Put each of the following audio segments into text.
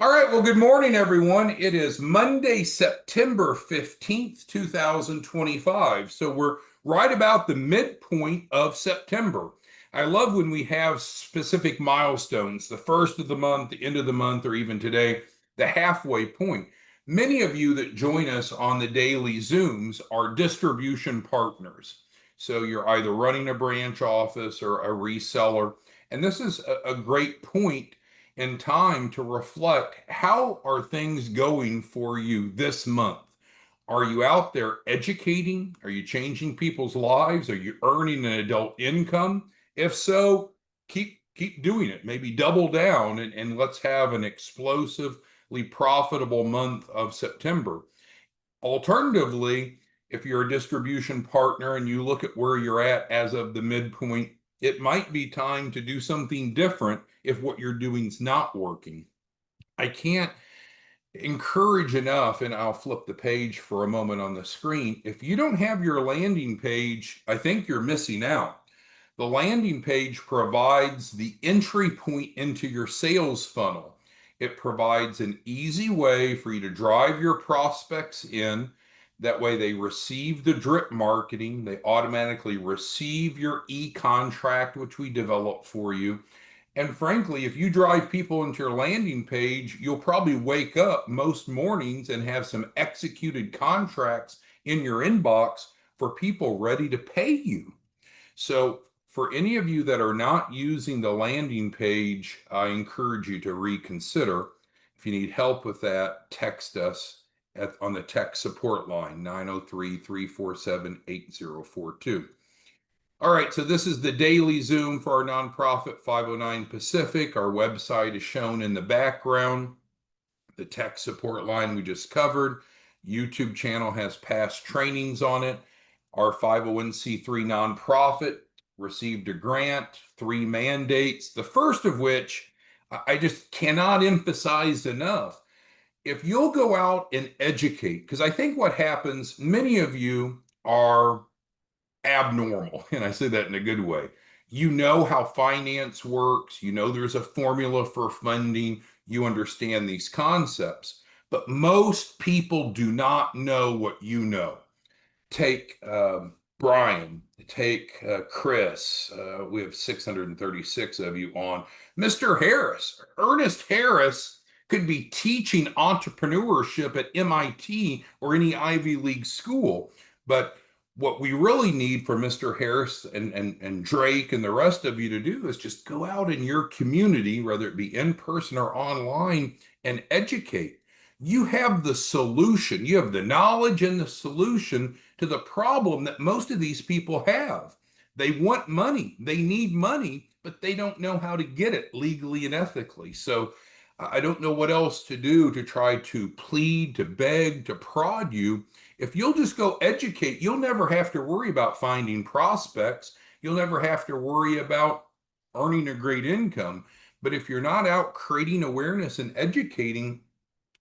All right, well, good morning, everyone. It is Monday, September 15th, 2025. So we're right about the midpoint of September. I love when we have specific milestones, the first of the month, the end of the month, or even today, the halfway point. Many of you that join us on the daily Zooms are distribution partners. So you're either running a branch office or a reseller. And this is a great point in time to reflect, how are things going for you this month? Are you out there educating? Are you changing people's lives? Are you earning an adult income? If so, keep doing it. Maybe double down and let's have an explosively profitable month of September. Alternatively, if you're a distribution partner and you look at where you're at as of the midpoint, it might be time to do something different if what you're doing is not working. I can't encourage enough, and I'll flip the page for a moment on the screen. If you don't have your landing page, I think you're missing out. The landing page provides the entry point into your sales funnel. It provides an easy way for you to drive your prospects in. That way, they receive the drip marketing, they automatically receive your e-contract, which we develop for you. And frankly, if you drive people into your landing page, you'll probably wake up most mornings and have some executed contracts in your inbox for people ready to pay you. So, for any of you that are not using the landing page, I encourage you to reconsider. If you need help with that, text us on the tech support line, 903-347-8042. All right, so this is the daily Zoom for our nonprofit 509 Pacific. Our website is shown in the background. The tech support line we just covered. YouTube channel has past trainings on it. Our 501c3 nonprofit received a grant, 3 mandates, the first of which I just cannot emphasize enough. If you'll go out and educate, because I think what happens, many of you are abnormal, and I say that in a good way. You know how finance works, you know there's a formula for funding, you understand these concepts, but most people do not know what you know. Take Brian, take Chris. We have 636 of you on. Mr. Harris, Ernest Harris could be teaching entrepreneurship at MIT or any Ivy League school. But what we really need for Mr. Harris and Drake and the rest of you to do is just go out in your community, whether it be in person or online, and educate. You have the solution, you have the knowledge and the solution to the problem that most of these people have. They want money, they need money, but they don't know how to get it legally and ethically. So I don't know what else to do to try to plead, to beg, to prod you. If you'll just go educate, you'll never have to worry about finding prospects. You'll never have to worry about earning a great income. But if you're not out creating awareness and educating,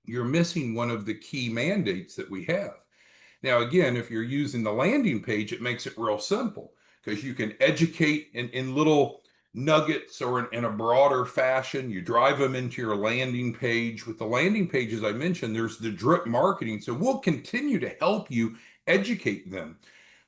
you're missing one of the key mandates that we have. Now, again, if you're using the landing page, it makes it real simple because you can educate in little nuggets or in a broader fashion. You drive them into your landing page. With the landing page, as I mentioned, there's the drip marketing. So we'll continue to help you educate them.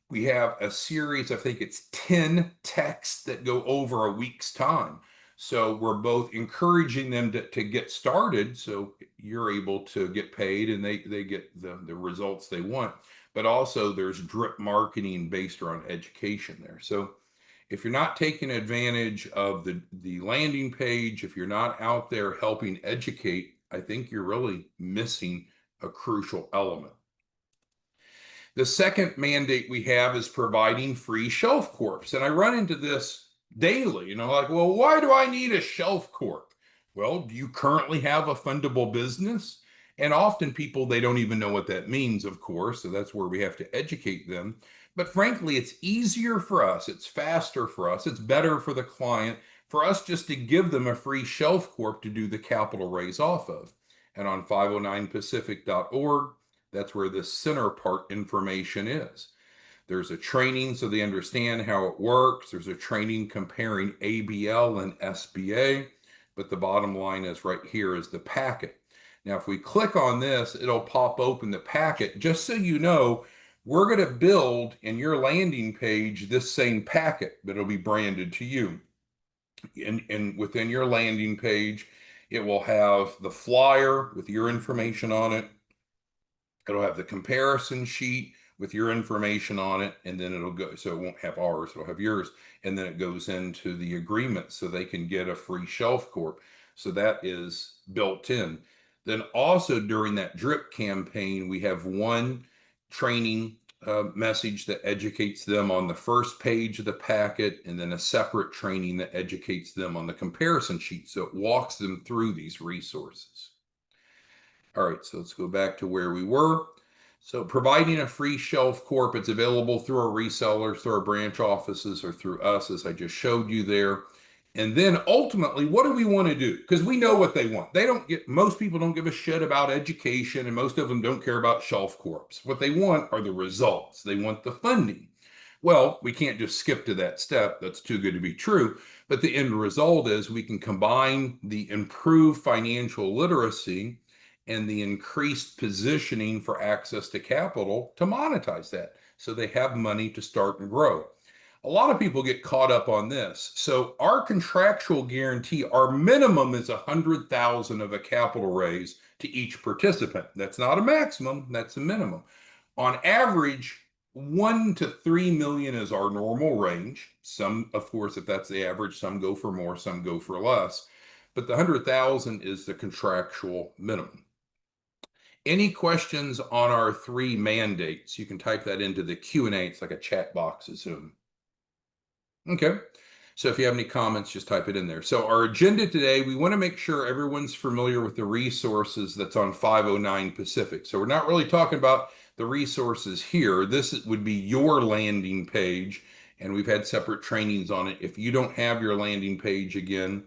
We have a series, I think it's 10 texts that go over a week's time. So we're both encouraging them to get started so you're able to get paid and they get the results they want. But also there's drip marketing based around education there. So if you're not taking advantage of the landing page, if you're not out there helping educate, I think you're really missing a crucial element. The second mandate we have is providing free shelf corps. And I run into this daily, like, well, why do I need a shelf corp? Well, do you currently have a fundable business? And often people, they don't even know what that means, of course. So that's where we have to educate them. But frankly, it's easier for us, it's faster for us, it's better for the client for us just to give them a free shelf corp to do the capital raise off of. And on 509pacific.org, that's where the center part information is. There's a training so they understand how it works. There's a training comparing ABL and SBA. But the bottom line is right here is the packet. Now, if we click on this, it'll pop open the packet. Just so you know, we're going to build in your landing page this same packet, but it'll be branded to you. And within your landing page, it will have the flyer with your information on it. It'll have the comparison sheet with your information on it, and then it'll go, so it won't have ours, it'll have yours, and then it goes into the agreement so they can get a free shelf corp. So that is built in. Then also during that drip campaign, we have one training message that educates them on the first page of the packet, and then a separate training that educates them on the comparison sheet. So it walks them through these resources. All right, so let's go back to where we were. So providing a free shelf corp, it's available through our resellers, through our branch offices, or through us, as I just showed you there. And then ultimately, what do we want to do? Because we know what they want. Most people don't give a shit about education, and most of them don't care about shelf corps. What they want are the results. They want the funding. Well, we can't just skip to that step. That's too good to be true. But the end result is we can combine the improved financial literacy and the increased positioning for access to capital to monetize that. So they have money to start and grow. A lot of people get caught up on this. So our contractual guarantee, our minimum is 100,000 of a capital raise to each participant. That's not a maximum, that's a minimum. On average, 1 to 3 million is our normal range. Some, of course, if that's the average, some go for more, some go for less. But the 100,000 is the contractual minimum. Any questions on our 3 mandates? You can type that into the Q&A. It's like a chat box of Zoom. Okay. So if you have any comments, just type it in there. So our agenda today, we want to make sure everyone's familiar with the resources that's on 509 Pacific. So we're not really talking about the resources here. This would be your landing page, and we've had separate trainings on it. If you don't have your landing page, again,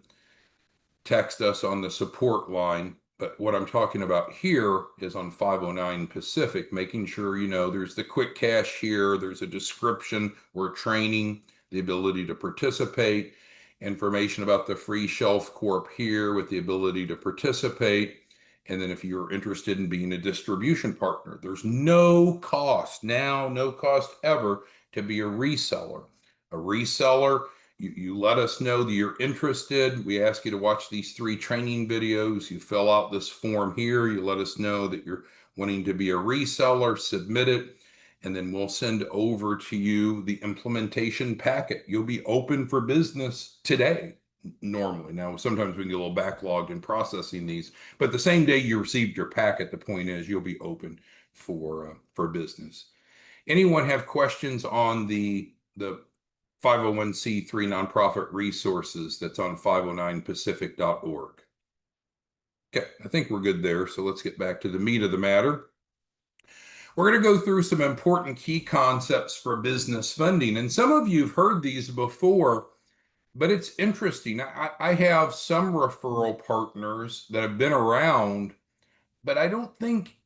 text us on the support line. But what I'm talking about here is on 509 Pacific, making sure you know there's the quick cash here, there's a description, we're training, the ability to participate, information about the free shelf corp here with the ability to participate. And then if you're interested in being a distribution partner, there's no cost now, no cost ever to be a reseller. A reseller, you let us know that you're interested. We ask you to watch these 3 training videos. You fill out this form here. You let us know that you're wanting to be a reseller, submit it, and then we'll send over to you the implementation packet. You'll be open for business today, normally. Now, sometimes we can get a little backlogged in processing these, but the same day you received your packet, the point is you'll be open for business. Anyone have questions on the 501c3 nonprofit resources that's on 509pacific.org? Okay, I think we're good there. So let's get back to the meat of the matter. We're going to go through some important key concepts for business funding. And some of you have heard these before, but it's interesting. I have some referral partners that have been around, but I think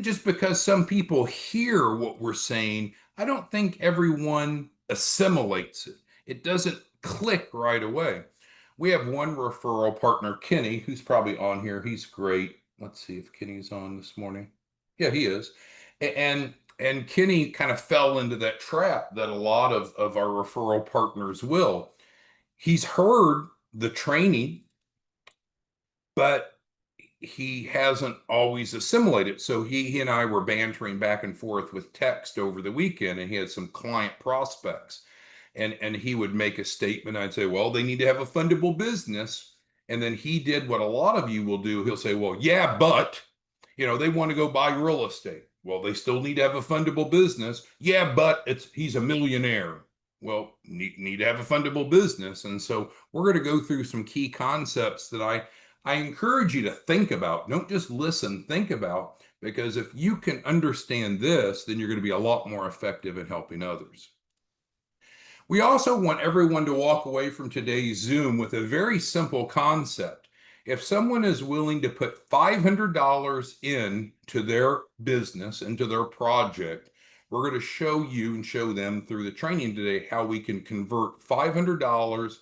just because some people hear what we're saying, I don't think everyone assimilates it. It doesn't click right away. We have one referral partner, Kenny, who's probably on here. He's great. Let's see if Kenny's on this morning. Yeah, he is. And Kenny kind of fell into that trap that a lot of our referral partners will. He's heard the training, but he hasn't always assimilated. So he and I were bantering back and forth with text over the weekend, and he had some client prospects. And he would make a statement. I'd say, well, they need to have a fundable business. And then he did what a lot of you will do. He'll say, well, yeah, but, they want to go buy real estate. Well, they still need to have a fundable business. Yeah, but he's a millionaire. Well, need to have a fundable business. And so we're going to go through some key concepts that I encourage you to think about. Don't just listen, think about, because if you can understand this, then you're going to be a lot more effective in helping others. We also want everyone to walk away from today's Zoom with a very simple concept. If someone is willing to put $500 into their business, into their project, we're going to show you and show them through the training today how we can convert $500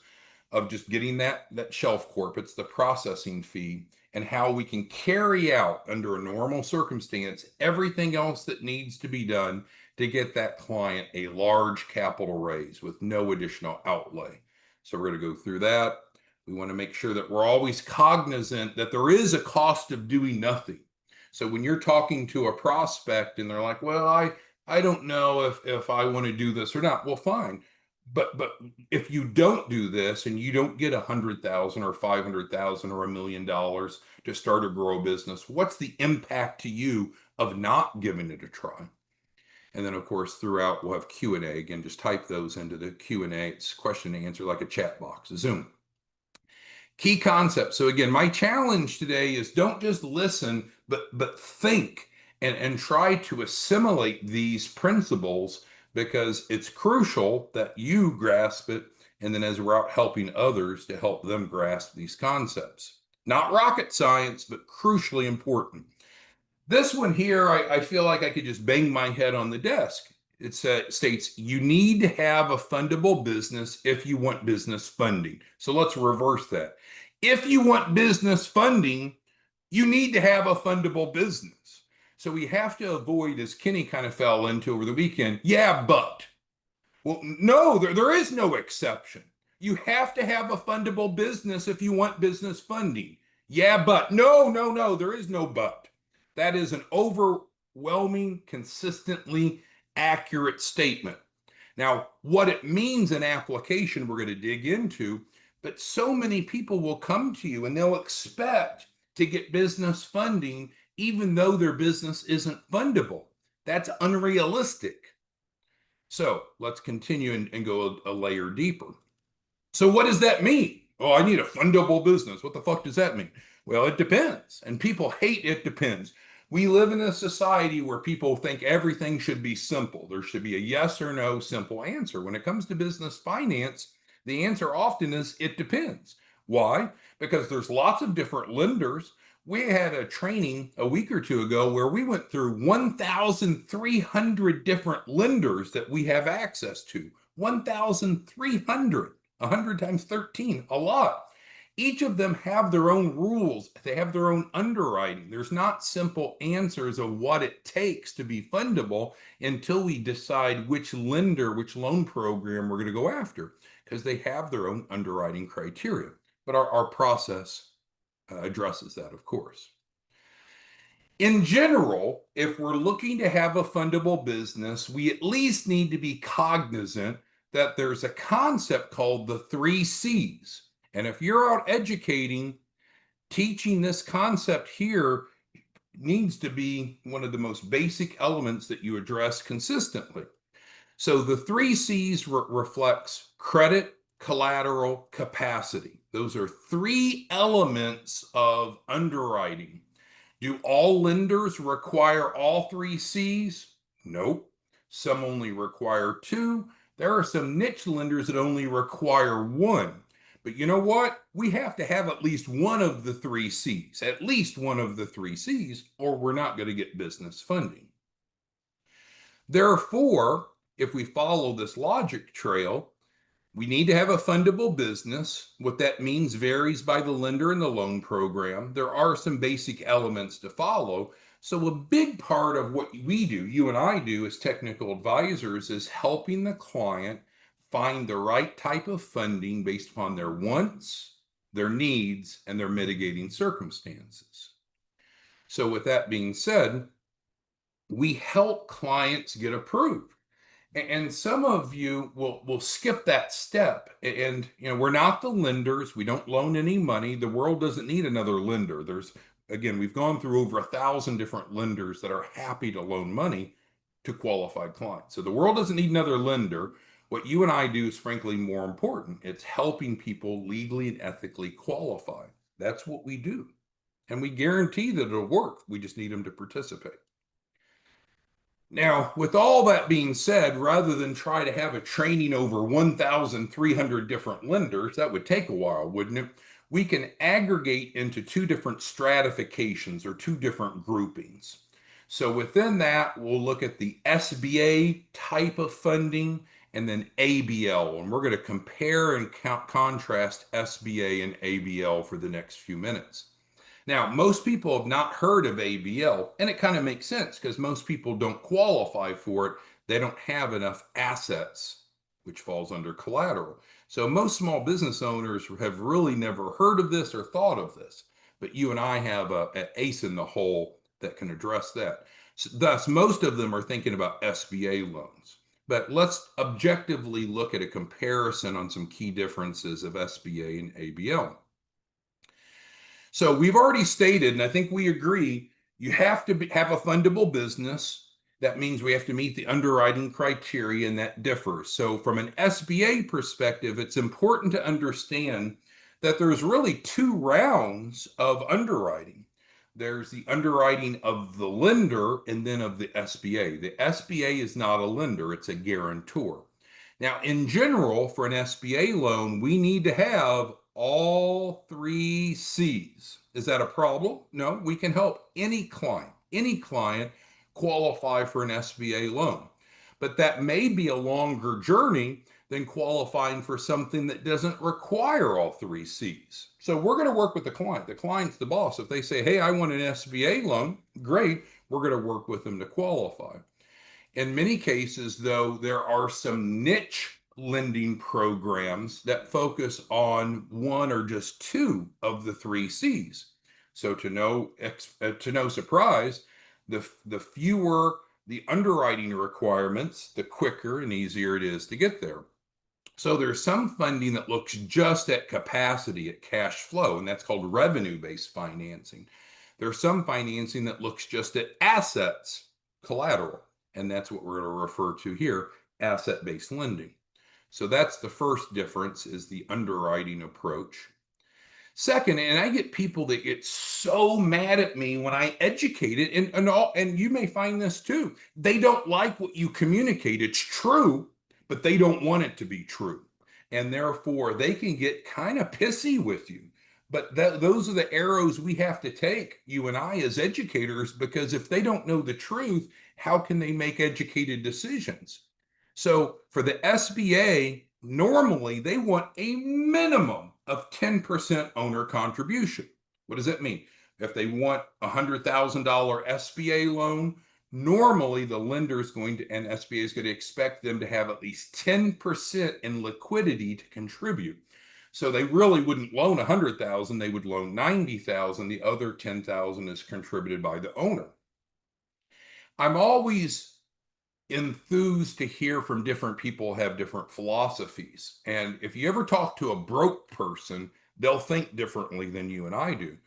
of just getting that shelf corp. It's the processing fee, and how we can carry out under a normal circumstance everything else that needs to be done to get that client a large capital raise with no additional outlay. So we're going to go through that. We want to make sure that we're always cognizant that there is a cost of doing nothing. So when you're talking to a prospect and they're like, well, I don't know if I want to do this or not. Well, fine. But if you don't do this and you don't get 100,000 or 500,000 or $1 million to start or grow a business, what's the impact to you of not giving it a try? And then, of course, throughout we'll have Q&A. Again, just type those into the Q&A. It's question and answer like a chat box, Zoom. Key concepts. So again, my challenge today is don't just listen, but think and try to assimilate these principles, because it's crucial that you grasp it, and then as we're out helping others to help them grasp these concepts. Not rocket science, but crucially important. This one here, I feel like I could just bang my head on the desk. It states you need to have a fundable business if you want business funding. So let's reverse that. If you want business funding, you need to have a fundable business. So we have to avoid, as Kenny kind of fell into over the weekend, yeah, but. Well, no, there is no exception. You have to have a fundable business if you want business funding. Yeah, but. No, there is no but. That is an overwhelming, consistently accurate statement. Now, what it means in application, we're going to dig into, but so many people will come to you and they'll expect to get business funding even though their business isn't fundable. That's unrealistic. So let's continue and go a layer deeper. So what does that mean? Oh, I need a fundable business. What the fuck does that mean? Well, it depends. And people hate it depends. We live in a society where people think everything should be simple. There should be a yes or no simple answer. When it comes to business finance, the answer often is it depends. Why? Because there's lots of different lenders. We had a training a week or two ago where we went through 1,300 different lenders that we have access to. 1,300, 100 times 13, a lot. Each of them have their own rules. They have their own underwriting. There's not simple answers of what it takes to be fundable until we decide which lender, which loan program we're going to go after, because they have their own underwriting criteria. But our process addresses that, of course. In general, if we're looking to have a fundable business, we at least need to be cognizant that there's a concept called the 3 C's. And if you're out educating, teaching this concept here needs to be one of the most basic elements that you address consistently. So the 3 C's reflects credit, collateral, capacity. Those are 3 elements of underwriting. Do all lenders require all 3 C's? Nope. Some only require 2. There are some niche lenders that only require 1. But you know what? We have to have at least one of the 3 C's, at least one of the 3 C's, or we're not going to get business funding. Therefore, if we follow this logic trail, we need to have a fundable business. What that means varies by the lender and the loan program. There are some basic elements to follow. So a big part of what we do, you and I do as technical advisors, is helping the client find the right type of funding based upon their wants, their needs, and their mitigating circumstances. So with that being said, we help clients get approved. And some of you will skip that step. And we're not the lenders. We don't loan any money. The world doesn't need another lender. Again, we've gone through over 1,000 different lenders that are happy to loan money to qualified clients. So the world doesn't need another lender. What you and I do is frankly more important. It's helping people legally and ethically qualify. That's what we do. And we guarantee that it'll work. We just need them to participate. Now, with all that being said, rather than try to have a training over 1,300 different lenders, that would take a while, wouldn't it? We can aggregate into 2 different stratifications or 2 different groupings. So within that, we'll look at the SBA type of funding and then ABL. And we're going to compare and contrast SBA and ABL for the next few minutes. Now, most people have not heard of ABL, and it kind of makes sense because most people don't qualify for it. They don't have enough assets, which falls under collateral. So most small business owners have really never heard of this or thought of this, but you and I have an ace in the hole that can address that. So thus, most of them are thinking about SBA loans. But let's objectively look at a comparison on some key differences of SBA and ABL. So we've already stated, and I think we agree, you have to have a fundable business. That means we have to meet the underwriting criteria, and that differs. So from an SBA perspective, it's important to understand that there's really two rounds of underwriting. There's the underwriting of the lender and then of the SBA. The SBA is not a lender, it's a guarantor. Now, in general, for an SBA loan, we need to have all three C's. Is that a problem? No, we can help any client qualify for an SBA loan. But that may be a longer journey than qualifying for something that doesn't require all three C's. So we're going to work with the client. The client's the boss. If they say, hey, I want an SBA loan, great. We're going to work with them to qualify. In many cases, though, there are some niche lending programs that focus on one or just two of the three C's. So to no surprise, the fewer the underwriting requirements, the quicker and easier it is to get there. So there's some funding that looks just at capacity, at cash flow, and that's called revenue-based financing. There's some financing that looks just at assets, collateral, and that's what we're going to refer to here, asset-based lending. So that's the first difference, is the underwriting approach. Second, and I get people that get so mad at me when I educate it, and you may find this too. They don't like what you communicate. It's true, but they don't want it to be true. And therefore, they can get kind of pissy with you. But those are the arrows we have to take, you and I, as educators, because if they don't know the truth, how can they make educated decisions? So for the SBA, normally they want a minimum of 10% owner contribution. What does that mean? If they want a $100,000 SBA loan, normally the lender is going to, and SBA is going to expect them to have at least 10% in liquidity to contribute. So they really wouldn't loan 100,000, they would loan 90,000. The other 10,000 is contributed by the owner. I'm always enthused to hear from different people have different philosophies. And if you ever talk to a broke person, they'll think differently than you and I do.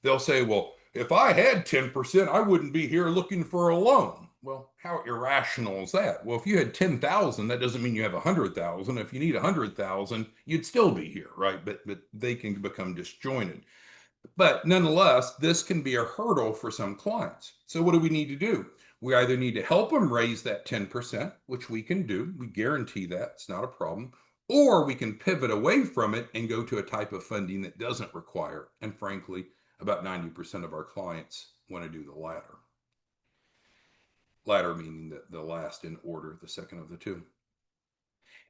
They'll say, well, if I had 10%, I wouldn't be here looking for a loan. Well, how irrational is that? Well, if you had 10,000, that doesn't mean you have 100,000. If you need 100,000, you'd still be here, right? But they can become disjointed. But nonetheless, this can be a hurdle for some clients. So what do we need to do? We either need to help them raise that 10%, which we can do. We guarantee that. It's not a problem. Or we can pivot away from it and go to a type of funding that doesn't require. And frankly, about 90% of our clients want to do the latter. Latter meaning the last in order, the second of the two.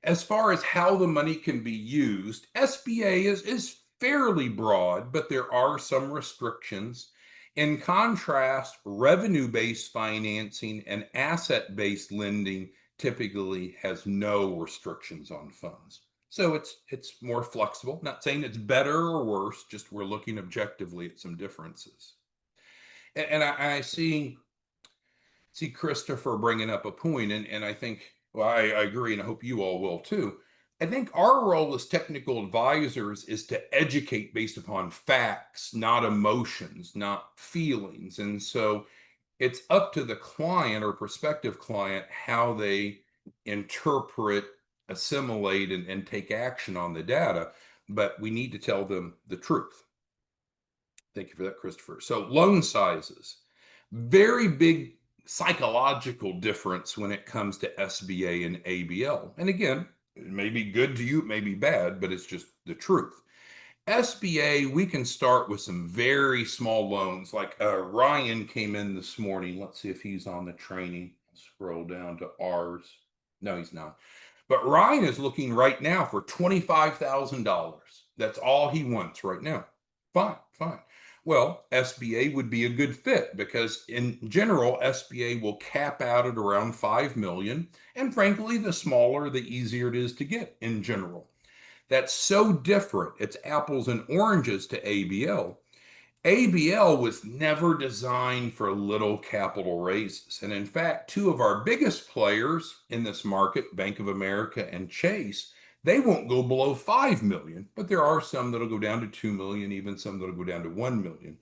As far as how the money can be used, SBA is fairly broad, but there are some restrictions. In contrast, revenue-based financing and asset-based lending typically has no restrictions on funds. So it's more flexible. Not saying it's better or worse, just we're looking objectively at some differences. And I see Christopher bringing up a point, and I think, well, I agree, and I hope you all will too. I think our role as technical advisors is to educate based upon facts, not emotions, not feelings. And so it's up to the client or prospective client how they interpret, assimilate, and take action on the data. But we need to tell them the truth. Thank you for that, Christopher. So loan sizes, very big psychological difference when it comes to SBA and ABL. And again, it may be good to you, it may be bad, but it's just the truth. SBA, we can start with some very small loans. Like Ryan came in this morning. Let's see if he's on the training. Scroll down to ours. No, he's not. But Ryan is looking right now for $25,000. That's all he wants right now. Fine, fine. Well, SBA would be a good fit because in general, SBA will cap out at around 5 million. And frankly, the smaller, the easier it is to get in general. That's so different. It's apples and oranges to ABL. ABL was never designed for little capital raises. And in fact, two of our biggest players in this market, Bank of America and Chase, they won't go below 5 million, but there are some that'll go down to 2 million, even some that'll go down to 1 million.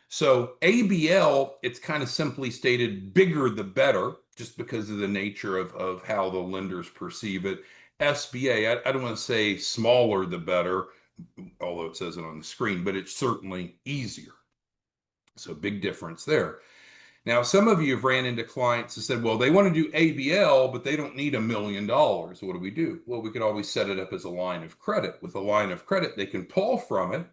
So ABL, it's kind of simply stated bigger the better, just because of the nature of how the lenders perceive it. SBA, I don't want to say smaller the better, although it says it on the screen, but it's certainly easier. So big difference there. Now, some of you have ran into clients that said, well, they want to do ABL, but they don't need $1 million. What do we do? Well, we could always set it up as a line of credit. With a line of credit, they can pull from it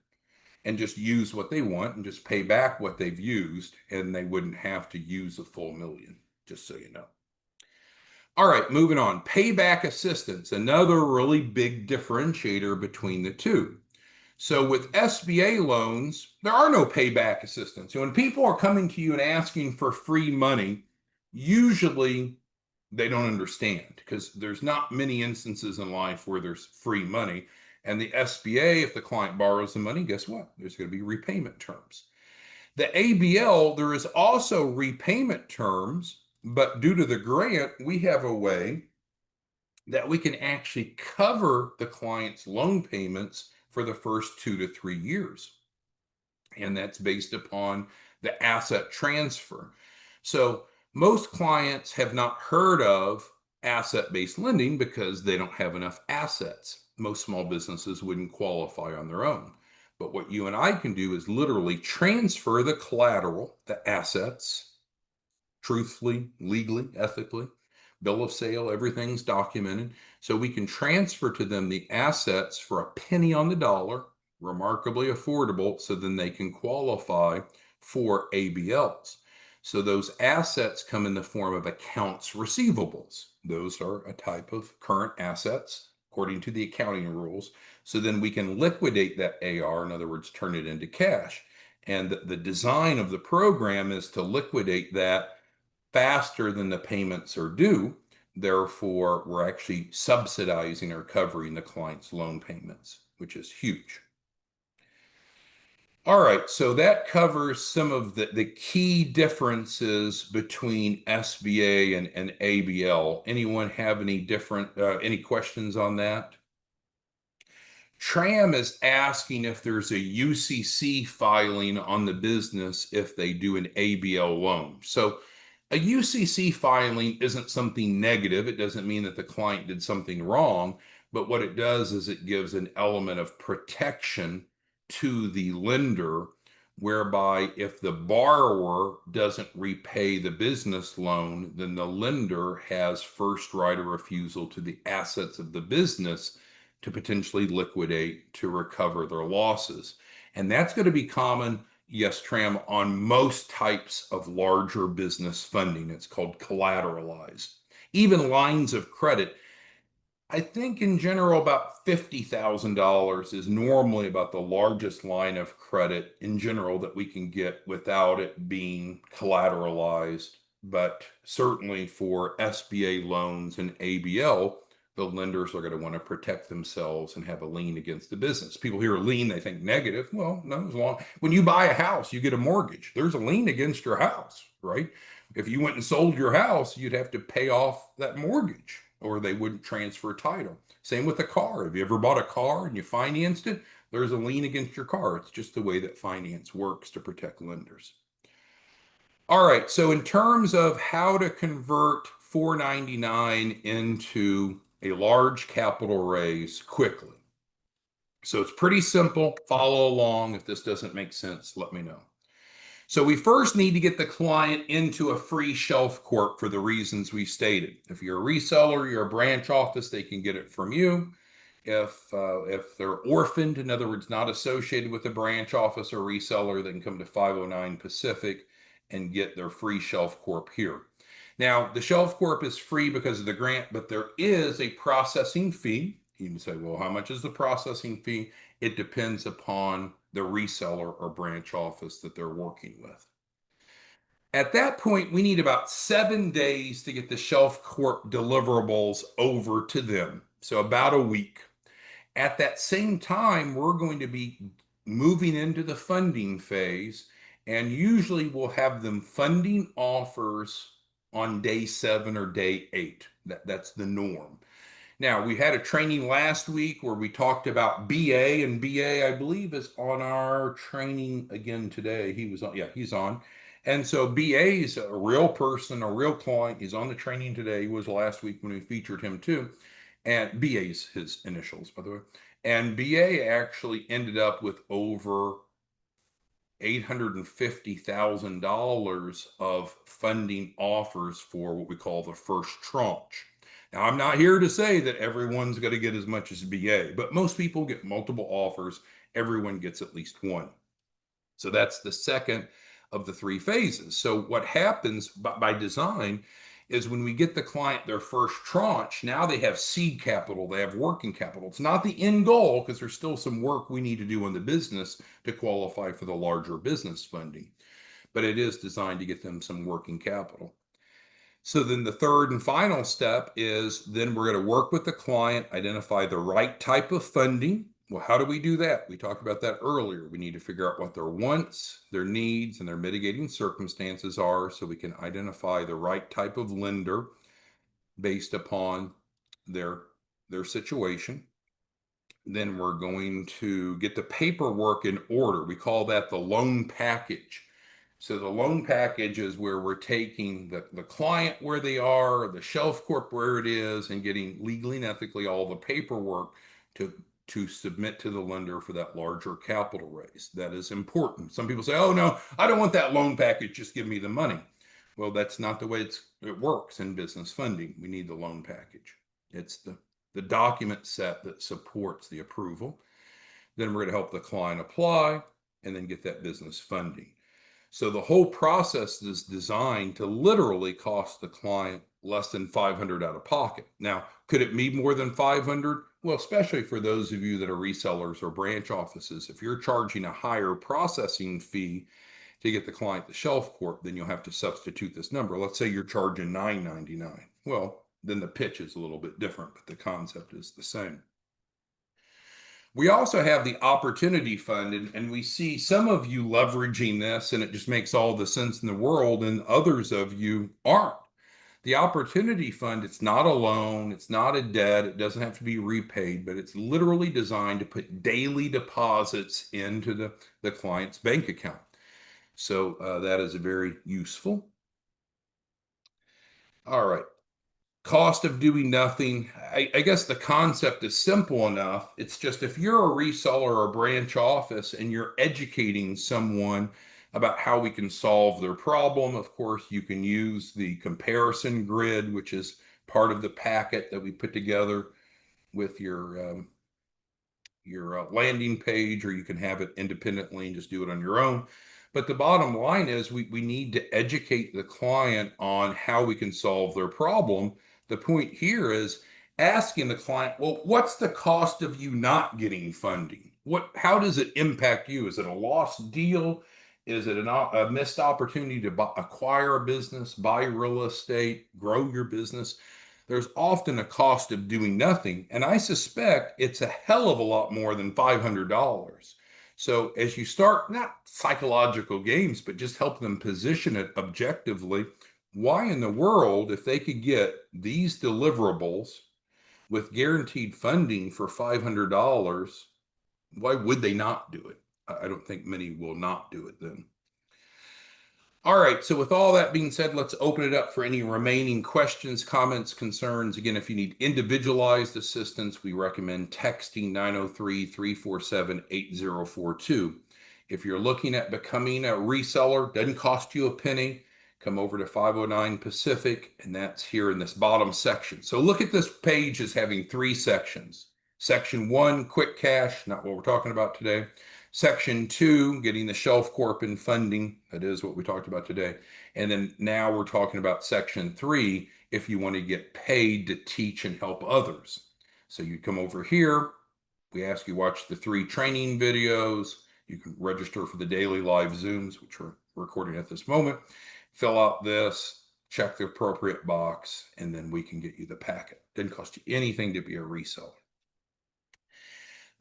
and just use what they want and just pay back what they've used, and they wouldn't have to use a full million, just so you know. All right, moving on. Payback assistance, another really big differentiator between the two. So with SBA loans, there are no payback assistance. So when people are coming to you and asking for free money, usually they don't understand because there's not many instances in life where there's free money. And the SBA, if the client borrows the money, guess what? There's going to be repayment terms. The ABL, there is also repayment terms, but due to the grant, we have a way that we can actually cover the client's loan payments for the first 2 to 3 years. And that's based upon the asset transfer. So most clients have not heard of asset-based lending because they don't have enough assets. Most small businesses wouldn't qualify on their own. But what you and I can do is literally transfer the collateral, the assets, truthfully, legally, ethically, bill of sale, everything's documented. So we can transfer to them the assets for a penny on the dollar, remarkably affordable, so then they can qualify for ABLs. So those assets come in the form of accounts receivables. Those are a type of current assets according to the accounting rules. So then we can liquidate that AR, in other words, turn it into cash. And the design of the program is to liquidate that faster than the payments are due. Therefore, we're actually subsidizing or covering the client's loan payments, which is huge. All right, so that covers some of the key differences between SBA and ABL. Anyone have any questions on that? Tram is asking if there's a UCC filing on the business if they do an ABL loan. So a UCC filing isn't something negative. It doesn't mean that the client did something wrong, but what it does is it gives an element of protection to the lender, whereby if the borrower doesn't repay the business loan, then the lender has first right of refusal to the assets of the business to potentially liquidate to recover their losses. And that's going to be common, yes, Tram, on most types of larger business funding. It's called collateralized. Even lines of credit, I think in general about $50,000 is normally about the largest line of credit in general that we can get without it being collateralized. But certainly for SBA loans and ABL, the lenders are going to want to protect themselves and have a lien against the business. People hear a lien, they think negative. Well, no, as long when you buy a house, you get a mortgage. There's a lien against your house, right? If you went and sold your house, you'd have to pay off that mortgage or they wouldn't transfer title. Same with a car. Have you ever bought a car and you financed it? There's a lien against your car. It's just the way that finance works to protect lenders. All right, so in terms of how to convert 499 into a large capital raise quickly. So it's pretty simple. Follow along. If this doesn't make sense, let me know. So we first need to get the client into a free shelf corp for the reasons we stated. If you're a reseller, you're a branch office, they can get it from you. If they're orphaned, in other words, not associated with a branch office or reseller, they can come to 509 Pacific and get their free shelf corp here. Now, the Shelf Corp is free because of the grant, but there is a processing fee. You can say, well, how much is the processing fee? It depends upon the reseller or branch office that they're working with. At that point, we need about 7 days to get the Shelf Corp deliverables over to them. So about a week. At that same time, we're going to be moving into the funding phase, and usually we'll have them funding offers on day 7 or day 8. That's the norm. Now, we had a training last week where we talked about BA, and BA, I believe, is on our training again today. He was on, yeah, he's on. And so BA is a real person, a real client. He's on the training today. He was last week when we featured him too. And BA's his initials, by the way. And BA actually ended up with over $850,000 of funding offers for what we call the first tranche. Now, I'm not here to say that everyone's going to get as much as BA, but most people get multiple offers. Everyone gets at least one. So that's the second of the 3 phases. So what happens by design is when we get the client their first tranche, now they have seed capital, they have working capital. It's not the end goal because there's still some work we need to do in the business to qualify for the larger business funding, but it is designed to get them some working capital. So then the third and final step is then we're going to work with the client, identify the right type of funding. Well, how do we do that? We talked about that earlier. We need to figure out what their wants, their needs, and their mitigating circumstances are so we can identify the right type of lender based upon their situation. Then we're going to get the paperwork in order. We call that the loan package. So the loan package is where we're taking the client where they are, the Shelf Corp where it is, and getting legally and ethically all the paperwork to submit to the lender for that larger capital raise. That is important. Some people say, oh, no, I don't want that loan package. Just give me the money. Well, that's not the way it works in business funding. We need the loan package. It's the document set that supports the approval. Then we're going to help the client apply and then get that business funding. So the whole process is designed to literally cost the client less than $500 out of pocket. Now, could it be more than $500? Well, especially for those of you that are resellers or branch offices, if you're charging a higher processing fee to get the client to Shelf Corp, then you'll have to substitute this number. Let's say you're charging $9.99. Well, then the pitch is a little bit different, but the concept is the same. We also have the Opportunity Fund, and we see some of you leveraging this, and it just makes all the sense in the world, and others of you aren't. The Opportunity Fund, it's not a loan, it's not a debt, it doesn't have to be repaid, but it's literally designed to put daily deposits into the client's bank account. So that is very useful. All right. Cost of doing nothing. I guess the concept is simple enough. It's just if you're a reseller or a branch office and you're educating someone about how we can solve their problem, of course, you can use the comparison grid, which is part of the packet that we put together with your landing page, or you can have it independently and just do it on your own. But the bottom line is we need to educate the client on how we can solve their problem. The point here is asking the client, well, what's the cost of you not getting funding? How does it impact you? Is it a lost deal? Is it a missed opportunity to acquire a business, buy real estate, grow your business? There's often a cost of doing nothing, and I suspect it's a hell of a lot more than $500. So as you start, not psychological games, but just help them position it objectively, why in the world, if they could get these deliverables with guaranteed funding for $500, why would they not do it? I don't think many will not do it then. All right, so with all that being said, let's open it up for any remaining questions, comments, concerns. Again, if you need individualized assistance, we recommend texting 903-347-8042. If you're looking at becoming a reseller, doesn't cost you a penny, come over to 509 Pacific, and that's here in this bottom section. So look at this page as having 3 sections. Section 1, quick cash, not what we're talking about today. Section 2, getting the Shelf Corp and funding. That is what we talked about today. And then now we're talking about Section 3, if you want to get paid to teach and help others. So you come over here, we ask you watch the 3 training videos. You can register for the daily live Zooms, which we're recording at this moment. Fill out this, check the appropriate box, and then we can get you the packet. Didn't cost you anything to be a reseller.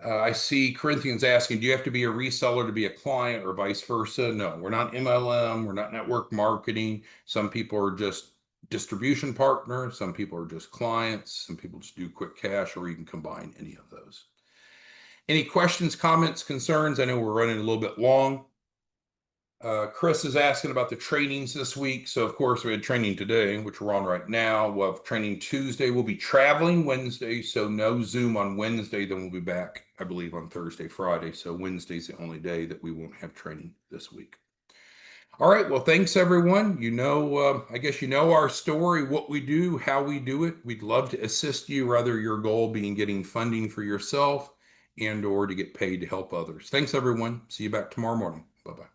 I see Corinthians asking, do you have to be a reseller to be a client or vice versa? No, we're not MLM. We're not network marketing. Some people are just distribution partners. Some people are just clients. Some people just do quick cash, or you can combine any of those. Any questions, comments, concerns? I know we're running a little bit long. Chris is asking about the trainings this week. So, of course, we had training today, which we're on right now. We'll have training Tuesday. We'll be traveling Wednesday, so no Zoom on Wednesday. Then we'll be back, I believe, on Thursday, Friday. So Wednesday's the only day that we won't have training this week. All right. Well, thanks, everyone. I guess you know our story, what we do, how we do it. We'd love to assist you, rather your goal being getting funding for yourself and or to get paid to help others. Thanks, everyone. See you back tomorrow morning. Bye-bye.